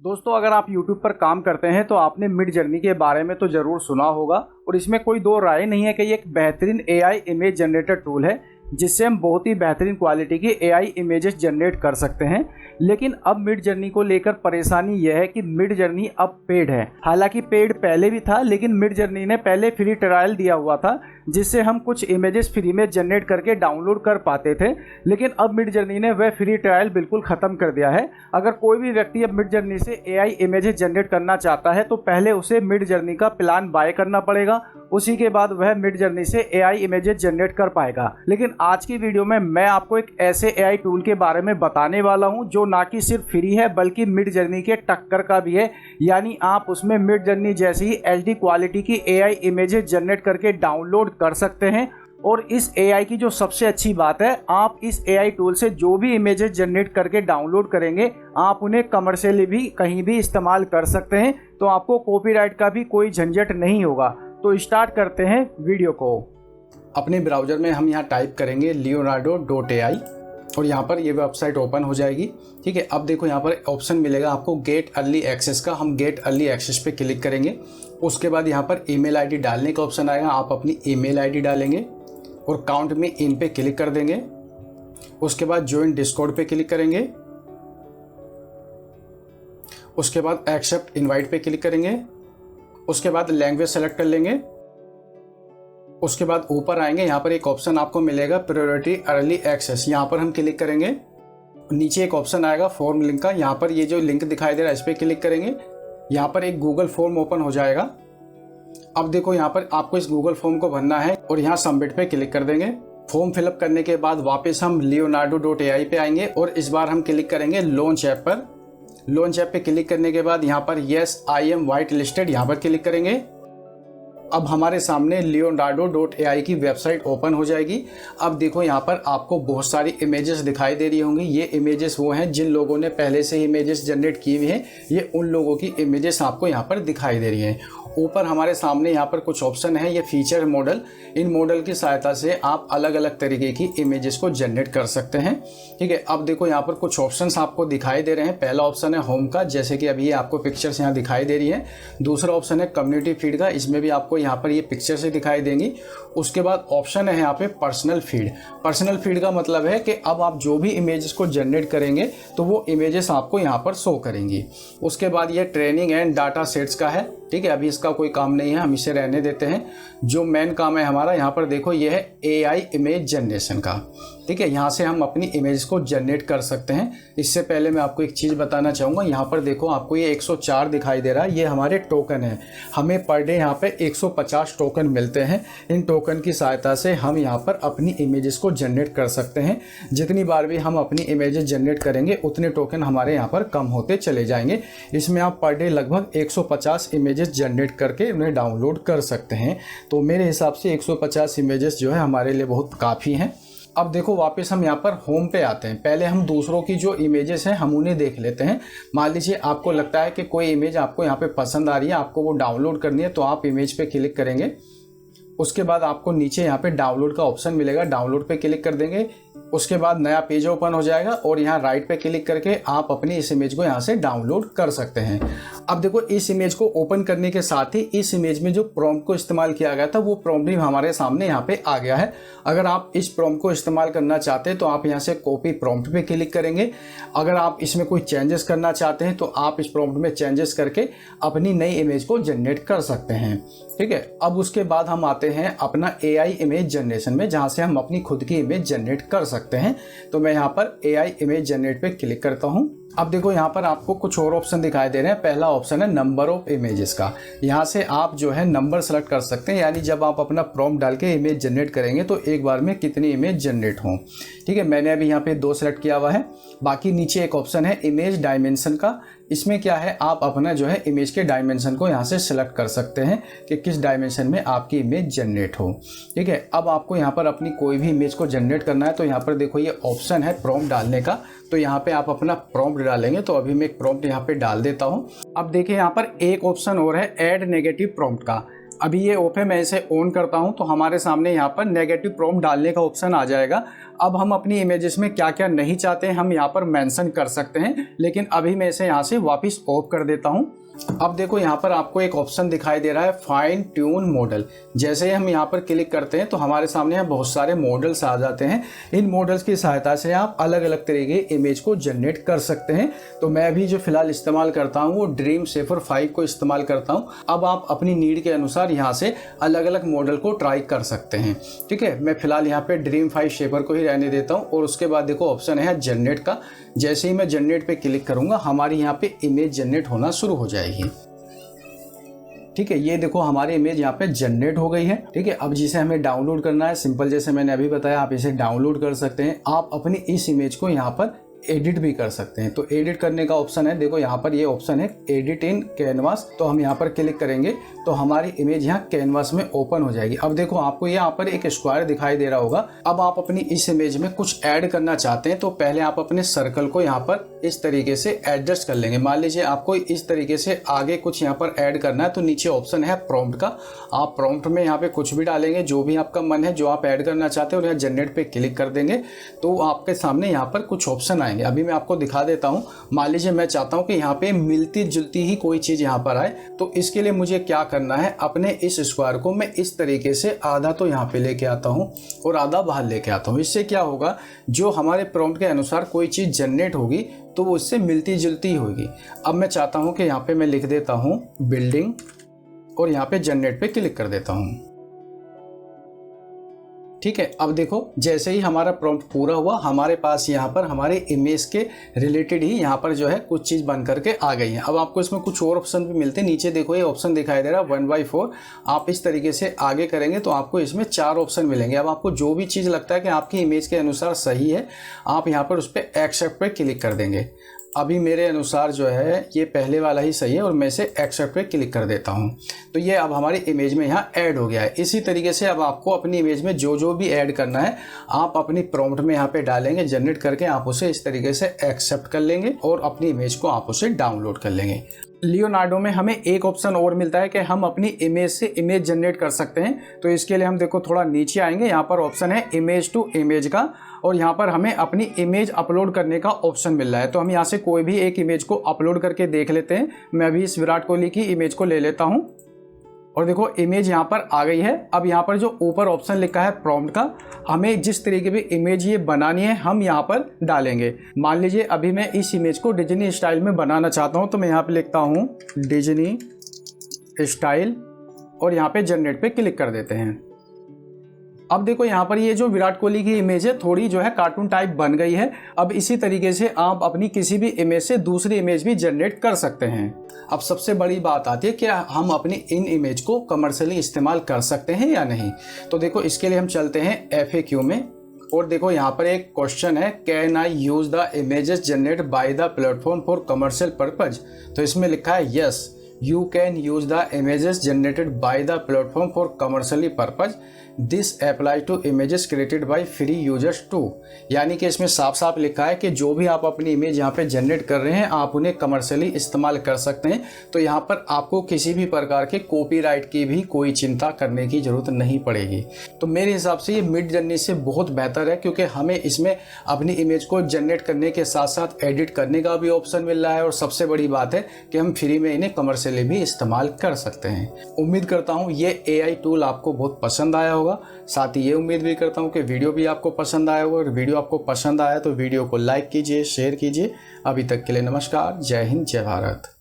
दोस्तों, अगर आप YouTube पर काम करते हैं तो आपने मिड जर्नी के बारे में तो ज़रूर सुना होगा और इसमें कोई दो राय नहीं है कि ये एक बेहतरीन AI इमेज जनरेटर टूल है जिससे हम बहुत ही बेहतरीन क्वालिटी की AI इमेजेस जनरेट कर सकते हैं। लेकिन अब मिड जर्नी को लेकर परेशानी यह है कि मिड जर्नी अब पेड है। हालांकि पेड पहले भी था, लेकिन मिड जर्नी ने पहले फ्री ट्रायल दिया हुआ था जिससे हम कुछ इमेजेस फ्री में जनरेट करके डाउनलोड कर पाते थे। लेकिन अब मिड जर्नी ने वह फ्री ट्रायल बिल्कुल ख़त्म कर दिया है। अगर कोई भी व्यक्ति अब मिड जर्नी से AI इमेजेस जनरेट करना चाहता है तो पहले उसे मिड जर्नी का प्लान बाय करना पड़ेगा, उसी के बाद वह मिड जर्नी से AI इमेजेस जनरेट कर पाएगा। लेकिन आज की वीडियो में मैं आपको एक ऐसे AI टूल के बारे में बताने वाला हूं जो ना कि सिर्फ फ्री है बल्कि मिड जर्नी के टक्कर का भी है। यानी आप उसमें मिड जर्नी जैसी ही HD क्वालिटी की AI इमेजेस जनरेट करके डाउनलोड कर सकते हैं। और इस AI की जो सबसे अच्छी बात है, आप इस AI टूल से जो भी इमेजेस जनरेट करके डाउनलोड करेंगे आप उन्हें कमर्शियली भी कहीं भी इस्तेमाल कर सकते हैं, तो आपको कॉपीराइट का भी कोई झंझट नहीं होगा। तो स्टार्ट करते हैं वीडियो को। अपने ब्राउज़र में हम यहाँ टाइप करेंगे leonardo.ai और यहाँ पर ये वेबसाइट ओपन हो जाएगी। ठीक है, अब देखो यहाँ पर ऑप्शन मिलेगा आपको गेट अर्ली एक्सेस का। हम गेट अर्ली एक्सेस पे क्लिक करेंगे। उसके बाद यहाँ पर ईमेल आईडी डालने का ऑप्शन आएगा। आप अपनी ईमेल आईडी डालेंगे और काउंट में इन पे क्लिक कर देंगे। उसके बाद ज्वाइन डिस्कॉर्ड पे क्लिक करेंगे। उसके बाद एक्सेप्ट इनवाइट पे क्लिक करेंगे। उसके बाद लैंग्वेज सेलेक्ट कर लेंगे। उसके बाद ऊपर आएंगे, यहाँ पर एक ऑप्शन आपको मिलेगा प्रायोरिटी अर्ली एक्सेस, यहाँ पर हम क्लिक करेंगे। नीचे एक ऑप्शन आएगा फॉर्म लिंक का, यहाँ पर ये जो लिंक दिखाई दे रहा है इस पर क्लिक करेंगे। यहाँ पर एक गूगल फॉर्म ओपन हो जाएगा। अब देखो यहाँ पर आपको इस गूगल फॉर्म को भरना है और यहाँ सबमिट पे क्लिक कर देंगे। फॉर्म फिलअप करने के बाद वापस हम leonardo.ai पे आएंगे और इस बार हम क्लिक करेंगे लॉन्च ऐप पर। लॉन्च ऐप पे क्लिक करने के बाद यहाँ पर yes I am white listed यहाँ पर क्लिक करेंगे। अब हमारे सामने leonardo.ai की वेबसाइट ओपन हो जाएगी। अब देखो यहाँ पर आपको बहुत सारी इमेजेस दिखाई दे रही होंगी। ये इमेजेस वो हैं जिन लोगों ने पहले से इमेजेस जनरेट की हुई हैं। ये उन लोगों की इमेजेस आपको यहाँ पर दिखाई दे रही हैं। ऊपर हमारे सामने यहाँ पर कुछ ऑप्शन है, ये फीचर मॉडल। इन मॉडल की सहायता से आप अलग अलग तरीके की इमेजेस को जनरेट कर सकते हैं। ठीक है, अब देखो यहाँ पर कुछ ऑप्शंस आपको दिखाई दे रहे हैं। पहला ऑप्शन है होम का, जैसे कि अभी आपको पिक्चर्स यहाँ दिखाई दे रही है। दूसरा ऑप्शन है कम्युनिटी फीड का, इसमें भी आपको यहाँ पर ये पिक्चर से दिखाई देंगी। उसके बाद ऑप्शन है यहाँ पे पर्सनल फीड। पर्सनल फीड का मतलब है कि अब आप जो भी इमेजेस को जनरेट करेंगे तो वो इमेजेस आपको यहाँ पर शो करेंगी। उसके बाद ये ट्रेनिंग एंड डाटा सेट्स का है। ठीक है, अभी इसका कोई काम नहीं है, हम इसे रहने देते हैं। जो मेन काम है हमारा यहाँ पर देखो, ये है AI इमेज जनरेशन का। ठीक है, यहाँ से हम अपनी इमेज को जनरेट कर सकते हैं। इससे पहले मैं आपको एक चीज़ बताना चाहूँगा। यहाँ पर देखो आपको ये 104 दिखाई दे रहा है, ये हमारे टोकन है। हमें पर डे यहाँ पे 150 टोकन मिलते हैं। इन टोकन की सहायता से हम यहाँ पर अपनी इमेजेस को जनरेट कर सकते हैं। जितनी बार भी हम अपनी इमेजेस जनरेट करेंगे उतने टोकन हमारे यहाँ पर कम होते चले जाएंगे। इसमें आप पर डे लगभग 150 इमेजेस जनरेट करके उन्हें डाउनलोड कर सकते हैं। तो मेरे हिसाब से 150 इमेजेस जो है हमारे लिए बहुत काफ़ी हैं। अब देखो वापस हम यहाँ पर होम पे आते हैं। पहले हम दूसरों की जो इमेजेस हैं हम उन्हें देख लेते हैं। मान लीजिए आपको लगता है कि कोई इमेज आपको यहाँ पे पसंद आ रही है, आपको वो डाउनलोड करनी है, तो आप इमेज पे क्लिक करेंगे। उसके बाद आपको नीचे यहाँ पे डाउनलोड का ऑप्शन मिलेगा, डाउनलोड पे क्लिक कर देंगे। उसके बाद नया पेज ओपन हो जाएगा और यहाँ राइट पे क्लिक करके आप अपनी इस इमेज को यहाँ से डाउनलोड कर सकते हैं। अब देखो इस इमेज को ओपन करने के साथ ही इस इमेज में जो प्रॉम्प्ट को इस्तेमाल किया गया था वो प्रॉम्प्ट भी हमारे सामने यहाँ पे आ गया है। अगर आप इस प्रॉम्प्ट को इस्तेमाल करना चाहते हैं तो आप यहाँ से कॉपी प्रॉम्प्ट पे क्लिक करेंगे। अगर आप इसमें कोई चेंजेस करना चाहते हैं तो आप इस प्रॉम्प्ट में चेंजेस करके अपनी नई इमेज को जनरेट कर सकते हैं। ठीक है, अब उसके बाद हम आते हैं अपना AI इमेज जनरेशन में, जहाँ से हम अपनी खुद की इमेज जनरेट कर सकते हैं। तो मैं यहाँ पर AI इमेज जनरेट पे क्लिक करता हूँ। अब देखो यहाँ पर आपको कुछ और ऑप्शन दिखाई दे रहे हैं। पहला ऑप्शन है नंबर ऑफ इमेजेस का। यहाँ से आप जो है नंबर सेलेक्ट कर सकते हैं, यानी जब आप अपना प्रॉम्प्ट डाल के इमेज जनरेट करेंगे तो एक बार में कितनी इमेज जनरेट हों। ठीक है, मैंने अभी यहाँ पे 2 सेलेक्ट किया हुआ है। बाकी नीचे एक ऑप्शन है इमेज डायमेंशन का। इसमें क्या है, आप अपना जो है इमेज के डायमेंशन को यहाँ से सिलेक्ट कर सकते हैं कि किस डायमेंशन में आपकी इमेज जनरेट हो। ठीक है, अब आपको यहाँ पर अपनी कोई भी इमेज को जनरेट करना है तो यहाँ पर देखो ये ऑप्शन है प्रॉम्प्ट डालने का। तो यहाँ पे आप अपना प्रॉम्प्ट डालेंगे। तो अभी मैं एक प्रॉम्प्ट यहाँ पे डाल देता हूँ। अब देखिए यहाँ पर एक ऑप्शन और है ऐड नेगेटिव प्रॉम्प्ट का। अभी ये ऑफ है, मैं इसे ऑन करता हूँ तो हमारे सामने यहाँ पर नेगेटिव प्रॉम्प्ट डालने का ऑप्शन आ जाएगा। अब हम अपनी इमेजेस में क्या क्या नहीं चाहते हैं हम यहाँ पर मेंशन कर सकते हैं, लेकिन अभी मैं इसे यहाँ से वापस ऑफ कर देता हूँ। अब देखो यहाँ पर आपको एक ऑप्शन दिखाई दे रहा है फाइन ट्यून मॉडल। जैसे ही हम यहाँ पर क्लिक करते हैं तो हमारे सामने यहाँ बहुत सारे मॉडल्स आ जाते हैं। इन मॉडल्स की सहायता से आप अलग अलग तरीके की इमेज को जनरेट कर सकते हैं। तो मैं अभी जो फिलहाल इस्तेमाल करता हूँ वो ड्रीम शेपर 5 को इस्तेमाल करता हूँ। अब आप अपनी नीड के अनुसार यहाँ से अलग अलग मॉडल को ट्राई कर सकते हैं। ठीक है, मैं फिलहाल यहाँ पे ड्रीम 5 शेपर को ही रहने देता हूँ और उसके बाद देखो ऑप्शन है जनरेट का। जैसे ही मैं जनरेट पे क्लिक करूंगा हमारी यहाँ पे इमेज जनरेट होना शुरू हो जाएगी। ठीक है, ये देखो हमारी इमेज यहाँ पे जनरेट हो गई है। ठीक है, अब जिसे हमें डाउनलोड करना है सिंपल, जैसे मैंने अभी बताया आप इसे डाउनलोड कर सकते हैं। आप अपनी इस इमेज को यहाँ पर एडिट भी कर सकते हैं। तो एडिट करने का ऑप्शन है, देखो यहाँ पर ये ऑप्शन है एडिट इन कैनवास। तो हम यहाँ पर क्लिक करेंगे तो हमारी इमेज यहाँ कैनवास में ओपन हो जाएगी। अब देखो आपको यहाँ पर एक स्क्वायर दिखाई दे रहा होगा। अब आप अपनी इस इमेज में कुछ ऐड करना चाहते हैं तो पहले आप अपने सर्कल को यहाँ पर इस तरीके से एडजस्ट कर लेंगे। मान लीजिए आपको इस तरीके से आगे कुछ यहाँ पर ऐड करना है तो नीचे ऑप्शन है प्रॉम्प्ट का। आप प्रॉम्प्ट में यहाँ पे कुछ भी डालेंगे जो भी आपका मन है, जो आप ऐड करना चाहते हैं, और यहाँ जनरेट पे क्लिक कर देंगे तो आपके सामने यहाँ पर कुछ ऑप्शन आएंगे। अभी मैं आपको दिखा देता हूँ। मान लीजिए मैं चाहता हूँ कि यहाँ पे मिलती जुलती ही कोई चीज़ यहाँ पर आए, तो इसके लिए मुझे क्या करना है, अपने इस स्क्वायर को मैं इस तरीके से आधा तो यहाँ पे लेके आता हूँ और आधा बाहर लेके आता हूँ। इससे क्या होगा, जो हमारे प्रॉम्प्ट के अनुसार कोई चीज़ जनरेट होगी तो वो इससे मिलती जुलती होगी। अब मैं चाहता हूँ कि यहाँ पे मैं लिख देता हूँ बिल्डिंग और यहाँ पे जनरेट पे क्लिक कर देता हूँ। ठीक है, अब देखो जैसे ही हमारा प्रॉम्प्ट पूरा हुआ हमारे पास यहाँ पर हमारे इमेज के रिलेटेड ही यहाँ पर जो है कुछ चीज़ बन करके आ गई है। अब आपको इसमें कुछ और ऑप्शन भी मिलते हैं। नीचे देखो ये ऑप्शन दिखाई दे रहा है 1/4। आप इस तरीके से आगे करेंगे तो आपको इसमें 4 ऑप्शन मिलेंगे। अब आपको जो भी चीज़ लगता है कि आपकी इमेज के अनुसार सही है, आप यहाँ पर उस पर एक्सेप्ट पे क्लिक कर देंगे। अभी मेरे अनुसार जो है ये पहले वाला ही सही है और मैं इसे एक्सेप्ट पे क्लिक कर देता हूँ। तो ये अब हमारी इमेज में यहाँ ऐड हो गया है। इसी तरीके से अब आपको अपनी इमेज में जो जो भी ऐड करना है आप अपनी प्रॉम्प्ट में यहाँ पे डालेंगे, जनरेट करके आप उसे इस तरीके से एक्सेप्ट कर लेंगे और अपनी इमेज को आप उसे डाउनलोड कर लेंगे। लियोनार्डो में हमें एक ऑप्शन और मिलता है कि हम अपनी इमेज से इमेज जनरेट कर सकते हैं। तो इसके लिए हम देखो थोड़ा नीचे आएंगे, यहाँ पर ऑप्शन है इमेज टू इमेज का और यहाँ पर हमें अपनी इमेज अपलोड करने का ऑप्शन मिल रहा है। तो हम यहाँ से कोई भी एक इमेज को अपलोड करके देख लेते हैं। मैं अभी इस विराट कोहली की इमेज को ले लेता हूँ और देखो इमेज यहाँ पर आ गई है। अब यहाँ पर जो ऊपर ऑप्शन लिखा है प्रॉम्प्ट का, हमें जिस तरीके की इमेज ये बनानी है हम यहाँ पर डालेंगे। मान लीजिए अभी मैं इस इमेज को डिज्नी स्टाइल में बनाना चाहता हूँ तो मैं यहाँ पे लिखता हूँ डिज्नी स्टाइल और यहाँ पे जनरेट पे क्लिक कर देते हैं। अब देखो यहाँ पर ये जो विराट कोहली की इमेज है थोड़ी जो है कार्टून टाइप बन गई है। अब इसी तरीके से आप अपनी किसी भी इमेज से दूसरी इमेज भी जनरेट कर सकते हैं। अब सबसे बड़ी बात आती है कि हम अपनी इन इमेज को कमर्शियली इस्तेमाल कर सकते हैं या नहीं। तो देखो इसके लिए हम चलते हैं FAQ में और देखो यहाँ पर एक क्वेश्चन है, can I use the images generate by the platform for commercial purpose. तो इसमें लिखा है yes you can use the images generated by the platform for commercially purpose, this apply to images created by free users too. यानी कि इसमें साफ साफ लिखा है कि जो भी आप अपनी इमेज यहाँ पे जनरेट कर रहे हैं आप उन्हें कमर्शियली इस्तेमाल कर सकते हैं। तो यहाँ पर आपको किसी भी प्रकार के कॉपीराइट की भी कोई चिंता करने की जरूरत नहीं पड़ेगी। तो मेरे हिसाब से ये मिड जर्नी से बहुत बेहतर है, क्योंकि हमें इसमें अपनी इमेज को जनरेट करने के साथ साथ एडिट करने का भी ऑप्शन मिल रहा है और सबसे बड़ी बात है कि हम फ्री में इन्हें कमर्शियली भी इस्तेमाल कर सकते हैं। उम्मीद करता हूँ ये AI टूल आपको बहुत पसंद आया होगा। साथ ही ये उम्मीद भी करता हूँ कि वीडियो भी आपको पसंद आया होगा। और वीडियो आपको पसंद आया तो वीडियो को लाइक कीजिए, शेयर कीजिए। अभी तक के लिए नमस्कार, जय हिंद, जय भारत।